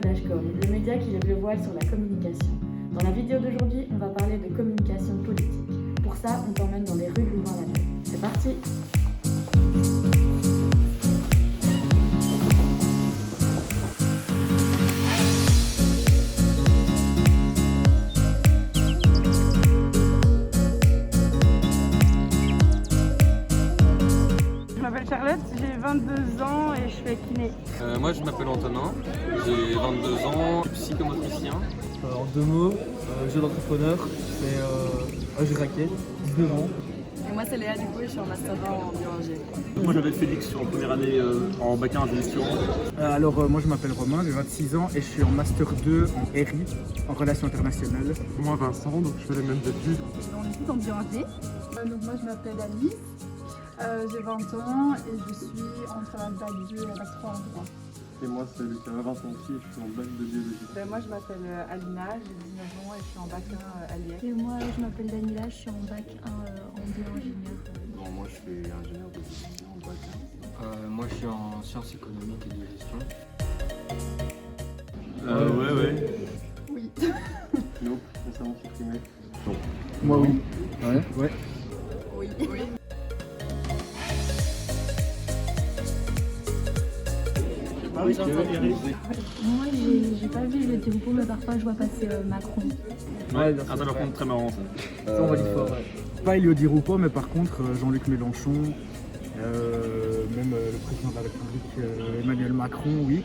d'Ashcom, le média qui lève le voile sur la communication. Dans la vidéo d'aujourd'hui, on va parler de communication politique. Pour ça, on t'emmène dans les rues de Louvain-la-Neuve. C'est parti! Je m'appelle Charlotte, j'ai 22 ans et je fais kiné. Moi je m'appelle Antonin, j'ai 22 ans, je suis psychomotricien. En deux mots, jeune entrepreneur, j'ai raqué, 19 ans. Et moi c'est Léa, du coup je suis en master 1 en biologie. Moi j'avais Félix, je suis en première année en bac 1 en gestion. Moi je m'appelle Romain, j'ai 26 ans et je suis en master 2 en RI, en relations internationales. Moi Vincent, donc je fais les mêmes études. On est tous en biologie. Donc moi je m'appelle Alice, j'ai 20 ans et je suis entre la bac 2 et la bac 3 en droit. Et moi c'est Lucas Vincent aussi, je suis en bac de biologie. Moi je m'appelle Alina, j'ai 19 ans et je suis en bac 1 à l'IEC. Et moi je m'appelle Daniela, je suis en bac 1 en bio-ingénieur. Bon, moi je suis ingénieur de gestion en bac 1. Moi je suis en sciences économiques et de gestion. Ouais. Oui. Non, récemment supprimé. Moi oui. Ouais. Oui. Oui, j'ai entendu. Moi j'ai pas vu le Dirupo, mais parfois je vois passer Macron. Ouais, bien sûr, ça par contre très marrant ça. Ça on va dire fort, ouais. Pas Elio Di Rupo, mais par contre Jean-Luc Mélenchon, même le président de la République Emmanuel Macron, oui.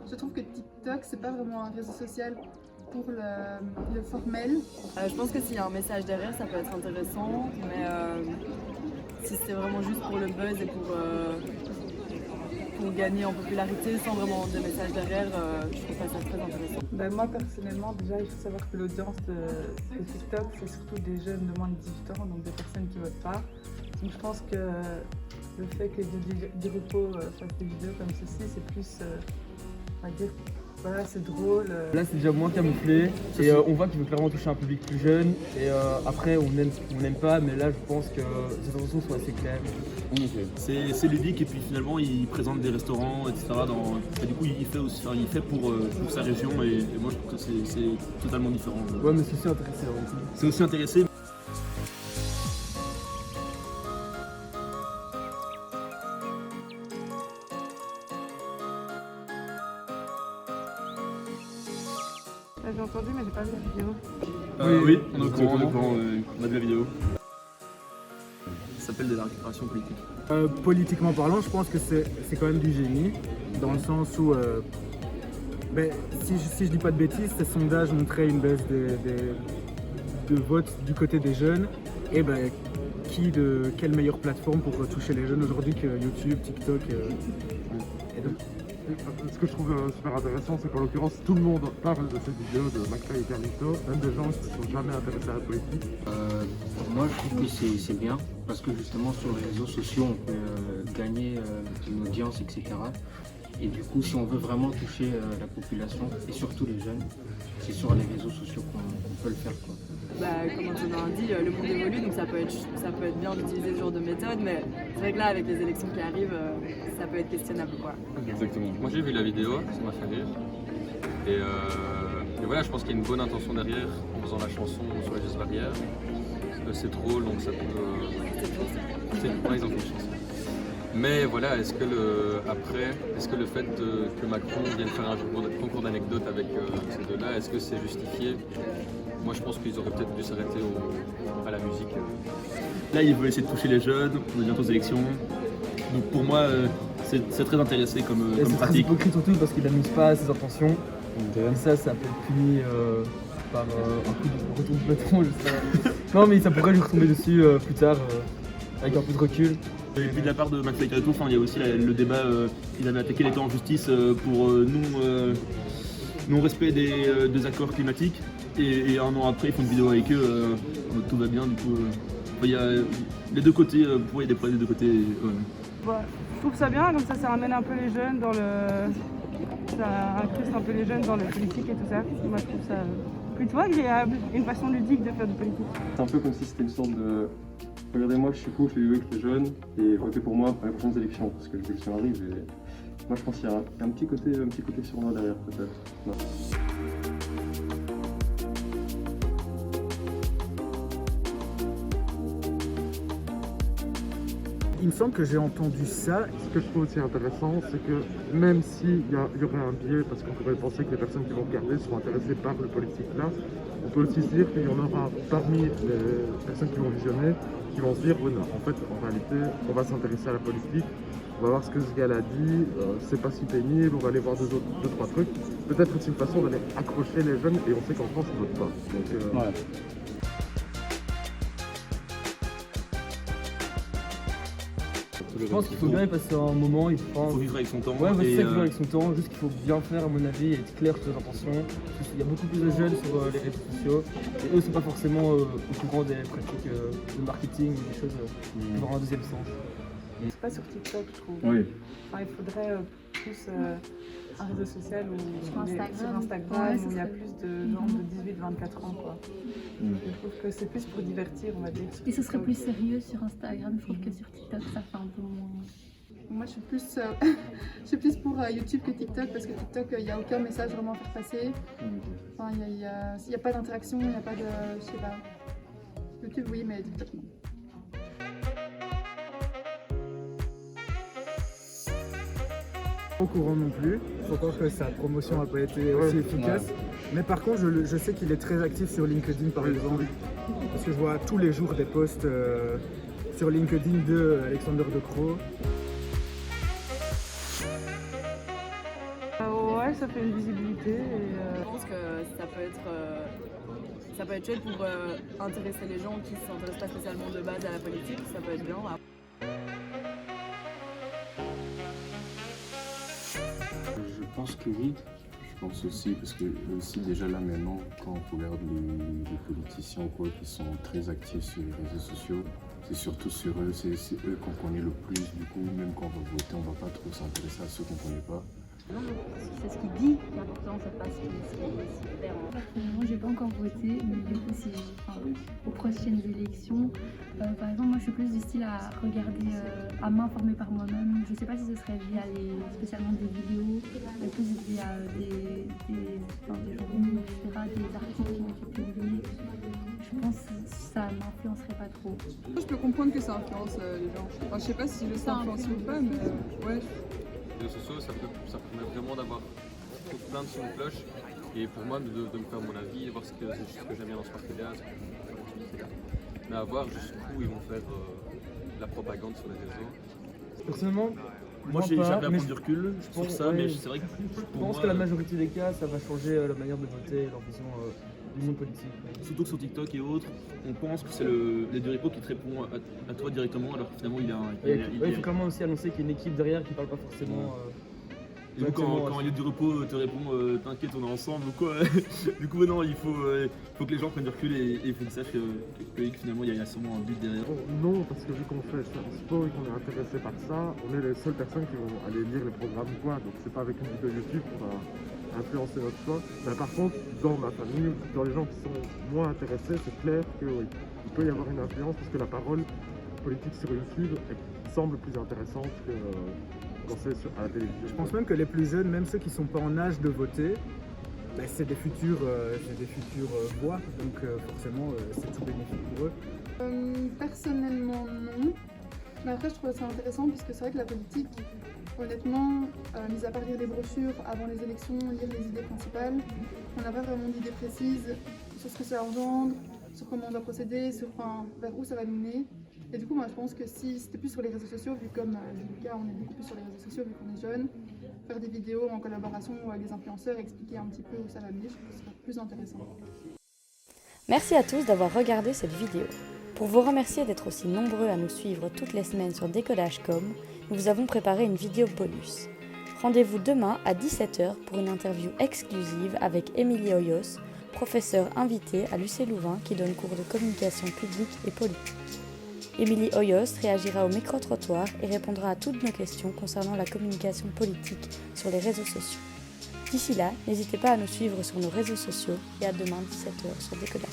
Je trouve que TikTok c'est pas vraiment un réseau social pour le formel. Je pense que s'il y a un message derrière ça peut être intéressant, mais si c'est vraiment juste pour le buzz et pour gagner en popularité sans vraiment de message derrière, je trouve pas ça très intéressant. Moi personnellement, déjà il faut savoir que l'audience de TikTok c'est surtout des jeunes de moins de 18 ans, donc des personnes qui votent pas. Donc je pense que le fait que Di Rupo fasse des vidéos comme ceci, c'est plus, on va dire, voilà, c'est drôle. Là c'est déjà moins camouflé et on voit qu'il veut clairement toucher un public plus jeune et après on n'aime pas, mais là je pense que ses intentions sont assez claires. C'est ludique et puis finalement il présente des restaurants, etc. Et du coup il fait pour sa région et moi je trouve que c'est totalement différent. Ouais, mais c'est aussi intéressé avant tout. C'est aussi intéressé. J'ai entendu mais j'ai pas vu la vidéo. Oui, on est au courant, on a vu la vidéo. Ça s'appelle de la récupération politique. Politiquement parlant, je pense que c'est quand même du génie, dans le sens où, si je dis pas de bêtises, ces sondages montraient une baisse de vote du côté des jeunes, et quelle meilleure plateforme pour toucher les jeunes aujourd'hui que YouTube, TikTok et donc. Ce que je trouve super intéressant, c'est qu'en l'occurrence tout le monde parle de cette vidéo de McFly et Carlito, même des gens qui ne sont jamais intéressés à la politique. Moi je trouve que c'est bien parce que justement sur les réseaux sociaux on peut gagner une audience, etc. Et du coup si on veut vraiment toucher la population et surtout les jeunes, c'est sur les réseaux sociaux qu'on peut le faire, quoi. Comme Antonin a dit, le monde évolue, donc ça peut être bien d'utiliser ce genre de méthode, mais c'est vrai que là, avec les élections qui arrivent, ça peut être questionnable, quoi. Exactement. Moi j'ai vu la vidéo, ça m'a fait rire. Et voilà, je pense qu'il y a une bonne intention derrière en faisant la chanson sur les gestes barrières. C'est drôle, donc ça peut... Ouais, ils ont fait une chanson. Mais voilà, est-ce que le fait que Macron vienne faire un concours d'anecdotes avec ces deux-là, est-ce que c'est justifié? Moi je pense qu'ils auraient peut-être dû s'arrêter à la musique. Là il veut essayer de toucher les jeunes, on est bientôt aux élections. Donc pour moi c'est très intéressé comme C'est très pratique. hypocrite surtout parce qu'il n'annonce pas ses intentions. Et ça peut être puni par un coup de retour de peloton, je sais pas. Non mais ça pourrait lui retomber dessus plus tard avec un peu de recul. Et puis de la part de McFly et Carlito, il y a aussi le débat, ils avaient attaqué l'État en justice pour non-respect des accords climatiques. Et un an après, ils font une vidéo avec eux, tout va bien. Du coup, il y a les deux côtés, il y a des problèmes des deux côtés. Je trouve ça bien, comme ça ramène un peu les jeunes dans le... Ça incruste un peu les jeunes dans le politique et tout ça. Moi je trouve ça plutôt agréable, une façon ludique de faire du politique. C'est un peu comme si c'était une sorte Regardez, moi je suis coach, je suis jeune, et votez pour moi pour les prochaines élections, parce que les élections arrivent, et moi je pense qu'il y a un petit côté sournois derrière peut-être. Non. Il me semble que j'ai entendu ça. Ce que je trouve aussi intéressant, c'est que même s'il y aurait un biais, parce qu'on pourrait penser que les personnes qui vont regarder sont intéressées par le politique là, on peut aussi se dire qu'il y en aura parmi les personnes qui vont visionner, qui vont se dire, oui, non, en fait, en réalité, on va s'intéresser à la politique, on va voir ce que ce gars-là dit, c'est pas si pénible, on va aller voir deux, trois trucs. Peut-être aussi une façon d'aller accrocher les jeunes, et on sait qu'en France, ils votent pas. Donc, ouais. Je pense qu'il faut bien y passer un moment, il faut vivre avec son temps. Ouais, et vivre avec son temps, juste qu'il faut bien faire à mon avis et être clair sur ses intentions. Il y a beaucoup plus de jeunes sur les réseaux sociaux et eux sont pas forcément au courant des pratiques de marketing ou des choses qui vont dans un deuxième sens. C'est pas sur TikTok, je trouve. Oui. Enfin, il faudrait plus un réseau social Sur Instagram, où il y a plus de gens de 18-24 ans, quoi. Je trouve que c'est plus pour divertir, on va dire. Et ce serait plus sérieux sur Instagram, je trouve que sur TikTok ça fait un peu moins. Moi je suis plus pour YouTube que TikTok parce que TikTok il n'y a aucun message vraiment à faire passer. Enfin, il n'y a pas d'interaction, il n'y a pas de. Je sais pas. YouTube oui, mais TikTok non. Au courant non plus, je crois que sa promotion n'a pas été aussi efficace. Mais par contre, je sais qu'il est très actif sur LinkedIn par exemple. Parce que je vois tous les jours des posts sur LinkedIn de Alexander De Croo. Ouais, ça fait une visibilité. Je pense que ça peut être chouette pour intéresser les gens qui ne s'intéressent pas spécialement de base à la politique, ça peut être bien. Je pense que oui. Je pense aussi, parce que aussi déjà là maintenant, quand on regarde les politiciens quoi, qui sont très actifs sur les réseaux sociaux, c'est surtout sur eux, c'est eux qu'on connaît le plus. Du coup, même quand on va voter, on va pas trop s'intéresser à ceux qu'on connaît pas. C'est ce qu'il dit qui est important, c'est pas ce qu'il fait. Personnellement, j'ai pas encore voté, mais du coup, aux prochaines élections, par exemple, moi je suis plus du style à regarder, à m'informer par moi-même. Je sais pas si ce serait via spécialement des vidéos, mais plus via des journaux, etc., des articles qui ont été publiés. Je pense que ça m'influencerait pas trop. Je peux comprendre que ça influence les gens. Enfin, je sais pas si je sais influencer ou pas, mais ouais. Les réseaux sociaux, ça permet vraiment d'avoir plein de sons de cloche et pour moi de me faire mon avis, de voir ce que j'aime bien dans ce parti-là, mais à voir jusqu'où ils vont faire la propagande sur les réseaux. Personnellement, moi j'ai jamais à prendre du recul sur ça, mais c'est vrai que je pense que la majorité des cas, ça va changer la manière de voter et leur vision du monde politique. Surtout que sur TikTok et autres, on pense que c'est les deux repos qui te répond à toi directement, alors que finalement il faut clairement aussi annoncer qu'il y a une équipe derrière qui parle pas forcément. Et donc quand il y a du repos te répond t'inquiète on est ensemble ou quoi. Du coup non, il faut que les gens prennent du recul et il faut qu'ils sachent que finalement il y a sûrement un but derrière. Non, parce que vu qu'on fait ça en sport et qu'on est intéressé par ça, on est les seules personnes qui vont aller lire les programmes ou quoi, donc c'est pas avec une vidéo YouTube qu'on va influencer notre choix. Mais par contre, dans ma famille, dans les gens qui sont moins intéressés, c'est clair que oui, il peut y avoir une influence parce que la parole politique sur YouTube semble plus intéressante que quand c'est à la télévision. Je pense même que les plus jeunes, même ceux qui ne sont pas en âge de voter, ben c'est des futures voix, donc forcément c'est tout bénéfique pour eux. Personnellement non, mais après je trouve ça intéressant puisque c'est vrai que la politique, honnêtement, mis à part lire les brochures avant les élections, lire les idées principales, on n'a pas vraiment d'idées précises sur ce que ça engendre, sur comment on doit procéder, vers où ça va nous mener. Et du coup, moi je pense que si c'était plus sur les réseaux sociaux, vu comme Lucas, on est beaucoup plus sur les réseaux sociaux vu qu'on est jeune, faire des vidéos en collaboration avec des influenceurs, expliquer un petit peu où ça va mener, je trouve que ce serait plus intéressant. Merci à tous d'avoir regardé cette vidéo. Pour vous remercier d'être aussi nombreux à nous suivre toutes les semaines sur Décollage.com, nous vous avons préparé une vidéo bonus. Rendez-vous demain à 17 h pour une interview exclusive avec Émilie Hoyos, professeure invitée à l'UC Louvain qui donne cours de communication publique et politique. Émilie Hoyos réagira au micro-trottoir et répondra à toutes nos questions concernant la communication politique sur les réseaux sociaux. D'ici là, n'hésitez pas à nous suivre sur nos réseaux sociaux et à demain 17 h sur Décollage.